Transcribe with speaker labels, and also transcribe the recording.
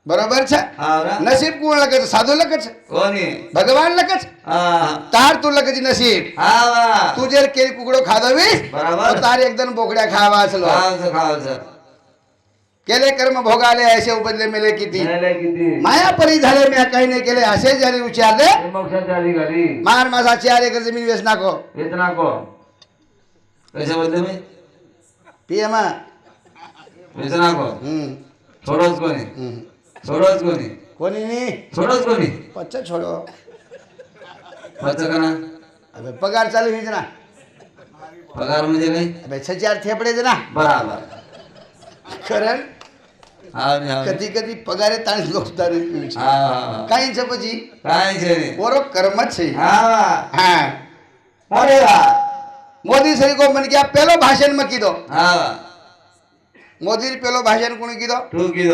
Speaker 1: बरोबर છે નસીબ કોણ લખે છે સાધુ લખે છે
Speaker 2: કોની
Speaker 1: ભગવાન લખે છે તાર તું લખે છે નસીબ તું જે કેરી કુકડો ખાધવીશ
Speaker 2: બરાબર
Speaker 1: તો તારે એકદમ બોકડા ખાવા છે
Speaker 2: ખાવ છે
Speaker 1: केले कर्म भोगाले ऐसे उपजले मेले किती
Speaker 2: मेले किती
Speaker 1: माया परी झाले मी काही नाही केले असे जरी विचारले
Speaker 2: मोक्षाच्या अधिकारी
Speaker 1: मार माझा 4 एकर जमीन वेच नाको
Speaker 2: वेच नाको कैसे बोलते मी
Speaker 1: पीएम
Speaker 2: वेच नाको छोडोच कोणी छोडोच कोणी
Speaker 1: कोणी नी
Speaker 2: छोडोच कोणी
Speaker 1: पच्चा छोडो
Speaker 2: पच्चा का ना
Speaker 1: अबे पगार चालू हीच ना
Speaker 2: पगार म्हणजे काय
Speaker 1: अबे 4 थेपडे ना
Speaker 2: बराबर
Speaker 1: कारण
Speaker 2: हा
Speaker 1: कधी कधी पगारे ताण लोकतार काही પછી
Speaker 2: काय છે
Speaker 1: ઓરો કર્મ જ છે
Speaker 2: હા
Speaker 1: હા
Speaker 2: અરે વાહ
Speaker 1: મોદી સરી કો મન કે પેલો ભાષણ માં કીધો
Speaker 2: હા
Speaker 1: મોદી પેલો ભાષણ કોણ કીધો
Speaker 2: તું કીધો